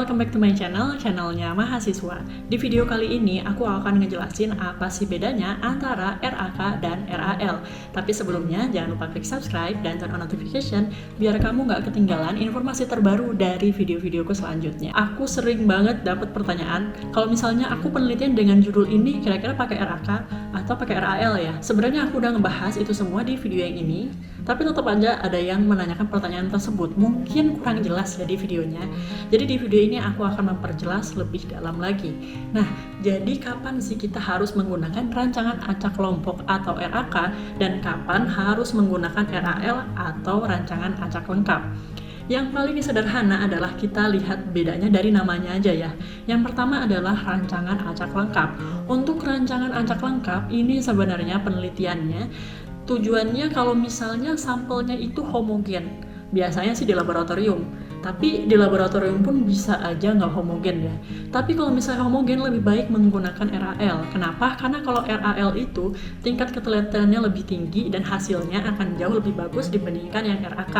welcome back to my channelnya Mahasiswa. Di video kali ini aku akan ngejelasin apa sih bedanya antara RAK dan RAL. Tapi sebelumnya jangan lupa klik subscribe dan turn on notification biar kamu nggak ketinggalan informasi terbaru dari video-videoku selanjutnya. Aku sering banget dapat pertanyaan, kalau misalnya aku penelitian dengan judul ini kira-kira pakai RAK atau pakai RAL ya? Sebenarnya aku udah ngebahas itu semua di video yang ini, tapi tetap aja ada yang menanyakan pertanyaan tersebut. Mungkin kurang jelas ya di videonya. Jadi di video ini aku akan memperjelas lebih dalam lagi. Nah, jadi kapan sih kita harus menggunakan rancangan acak kelompok atau RAK dan kapan harus menggunakan RAL atau rancangan acak lengkap? Yang paling sederhana adalah kita lihat bedanya dari namanya aja ya. Yang pertama adalah rancangan acak lengkap. Untuk rancangan acak lengkap ini sebenarnya penelitiannya tujuannya kalau misalnya sampelnya itu homogen. Biasanya sih di laboratorium, tapi di laboratorium pun bisa aja nggak homogen ya. Tapi kalau misalnya homogen lebih baik menggunakan RAL. Kenapa? Karena kalau RAL itu tingkat ketelitiannya lebih tinggi dan hasilnya akan jauh lebih bagus dibandingkan yang RAK.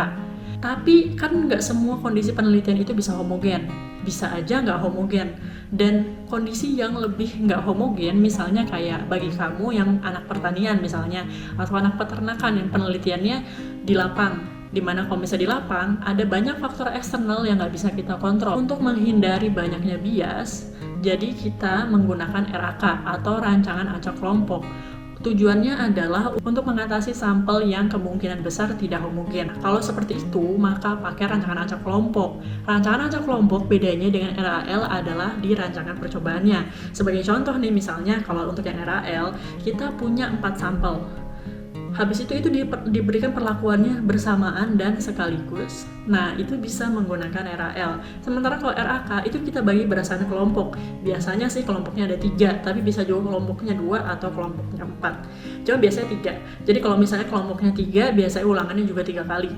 Tapi kan nggak semua kondisi penelitian itu bisa homogen, bisa aja nggak homogen. Dan kondisi yang lebih nggak homogen, misalnya kayak bagi kamu yang anak pertanian misalnya, atau anak peternakan yang penelitiannya di lapang, dimana kalau misalnya di lapang ada banyak faktor eksternal yang nggak bisa kita kontrol. Untuk menghindari banyaknya bias, jadi kita menggunakan RAK atau rancangan acak kelompok. Tujuannya adalah untuk mengatasi sampel yang kemungkinan besar tidak homogen. Kalau seperti itu, maka pakai rancangan acak kelompok. Rancangan acak kelompok bedanya dengan RAL adalah di rancangan percobaannya. Sebagai contoh nih, misalnya kalau untuk yang RAL, kita punya 4 sampel. Habis itu diberikan perlakuannya bersamaan dan sekaligus. Nah, itu bisa menggunakan RAL. Sementara kalau RAK itu kita bagi berdasarkan kelompok. Biasanya sih kelompoknya ada 3, tapi bisa juga kelompoknya 2 atau kelompoknya 4. Cuma biasanya 3. Jadi kalau misalnya kelompoknya 3, biasanya ulangannya juga 3 kali.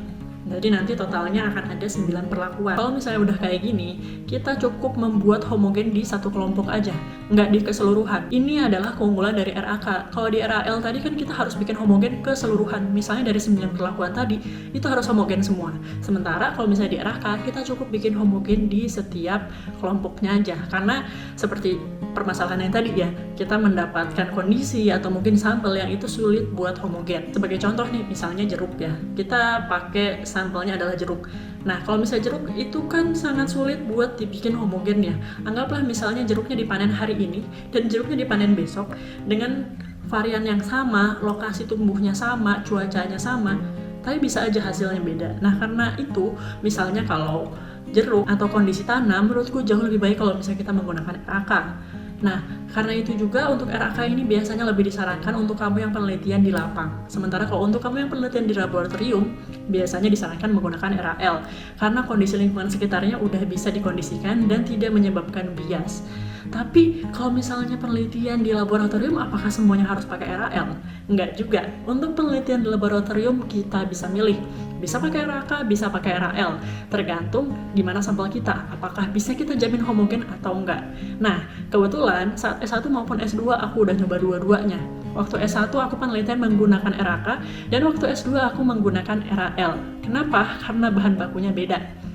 Jadi nanti totalnya akan ada 9 perlakuan. Kalau misalnya udah kayak gini, kita cukup membuat homogen di satu kelompok aja, nggak di keseluruhan. Ini adalah keunggulan dari RAK. Kalau di RAL tadi kan kita harus bikin homogen keseluruhan. Misalnya dari 9 perlakuan tadi, itu harus homogen semua. Sementara kalau misalnya di RAK, kita cukup bikin homogen di setiap kelompoknya aja. Karena seperti permasalahan yang tadi ya, kita mendapatkan kondisi atau mungkin sampel yang itu sulit buat homogen. Sebagai contoh nih, misalnya jeruk ya. Kita pakai sampelnya adalah jeruk. Nah, kalau misalnya jeruk itu kan sangat sulit buat dibikin homogen ya. Anggaplah misalnya jeruknya dipanen hari ini dan jeruknya dipanen besok dengan varian yang sama, lokasi tumbuhnya sama, cuacanya sama, tapi bisa aja hasilnya beda. Nah, karena itu misalnya kalau jeruk atau kondisi tanam, menurutku jauh lebih baik kalau misalnya kita menggunakan RAK. Nah, karena itu juga untuk RAK ini biasanya lebih disarankan untuk kamu yang penelitian di lapang. Sementara kalau untuk kamu yang penelitian di laboratorium, biasanya disarankan menggunakan RAL. Karena kondisi lingkungan sekitarnya udah bisa dikondisikan dan tidak menyebabkan bias. Tapi kalau misalnya penelitian di laboratorium, apakah semuanya harus pakai RAL? Enggak juga. Untuk penelitian di laboratorium kita bisa milih. Bisa pakai RAK, bisa pakai RAL. Tergantung gimana sampel kita. Apakah bisa kita jamin homogen atau enggak. Nah, kebetulan saat S1 maupun S2 aku udah nyoba dua-duanya. Waktu S1 aku penelitian menggunakan RAK dan waktu S2 aku menggunakan RAL. Kenapa? Karena bahan bakunya beda.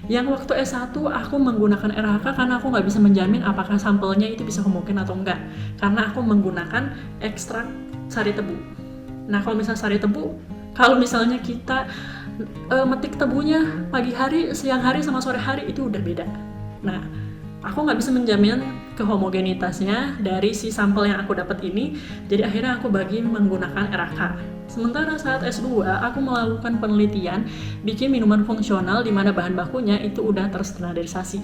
Yang waktu S1 aku menggunakan RAK karena aku nggak bisa menjamin apakah sampelnya itu bisa homogen atau enggak. Karena aku menggunakan ekstrak sari tebu. Nah, kalau misalnya sari tebu, kalau misalnya kita metik tebunya pagi hari, siang hari, sama sore hari itu udah beda. Nah, aku nggak bisa menjamin kehomogenitasnya dari si sampel yang aku dapat ini, jadi akhirnya aku bagi menggunakan RAK. Sementara saat S2, aku melakukan penelitian bikin minuman fungsional di mana bahan bakunya itu udah terstandarisasi.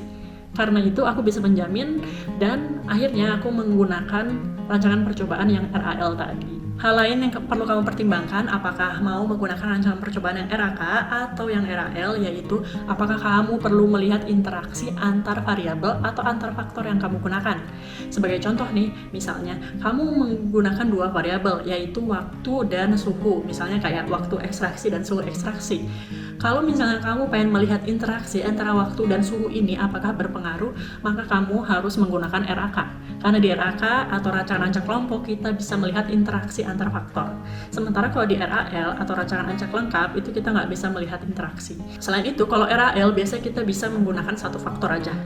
Karena itu aku bisa menjamin dan akhirnya aku menggunakan rancangan percobaan yang RAL tadi. Hal lain yang perlu kamu pertimbangkan apakah mau menggunakan rancangan percobaan yang RAK atau yang RAL, yaitu apakah kamu perlu melihat interaksi antar variabel atau antar faktor yang kamu gunakan. Sebagai contoh nih, misalnya kamu menggunakan 2 variabel yaitu waktu dan suhu, misalnya kayak waktu ekstraksi dan suhu ekstraksi. Kalau misalnya kamu pengen melihat interaksi antara waktu dan suhu ini apakah berpengaruh, maka kamu harus menggunakan RAK. Karena di RAK atau rancangan acak kelompok kita bisa melihat interaksi antar faktor. Sementara kalau di RAL atau rancangan acak lengkap itu kita nggak bisa melihat interaksi. Selain itu, kalau RAL biasanya kita bisa menggunakan satu faktor aja.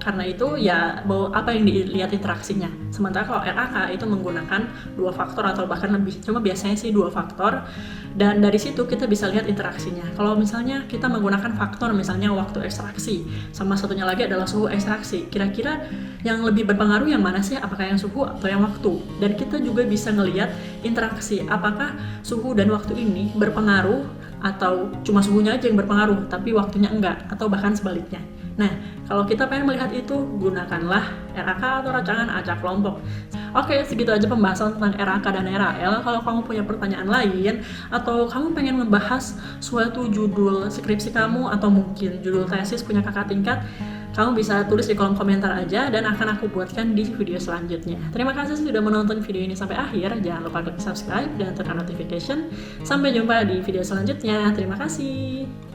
Karena itu ya mau apa yang dilihat interaksinya. Sementara kalau RAK itu menggunakan 2 faktor atau bahkan lebih, cuma biasanya sih 2 faktor, dan dari situ kita bisa lihat interaksinya. Kalau misalnya kita menggunakan faktor misalnya waktu ekstraksi, sama satunya lagi adalah suhu ekstraksi, kira-kira yang lebih berpengaruh yang mana sih? Apakah yang suhu atau yang waktu? Dan kita juga bisa ngelihat interaksi, apakah suhu dan waktu ini berpengaruh atau cuma suhunya aja yang berpengaruh tapi waktunya enggak, atau bahkan sebaliknya. Nah, kalau kita pengen melihat itu, gunakanlah RAK atau rancangan acak kelompok. Oke, segitu aja pembahasan tentang RAK dan RAL. Kalau kamu punya pertanyaan lain, atau kamu pengen ngebahas suatu judul skripsi kamu, atau mungkin judul tesis punya kakak tingkat, kamu bisa tulis di kolom komentar aja dan akan aku buatkan di video selanjutnya. Terima kasih sudah menonton video ini sampai akhir. Jangan lupa klik subscribe dan tekan notification. Sampai jumpa di video selanjutnya. Terima kasih.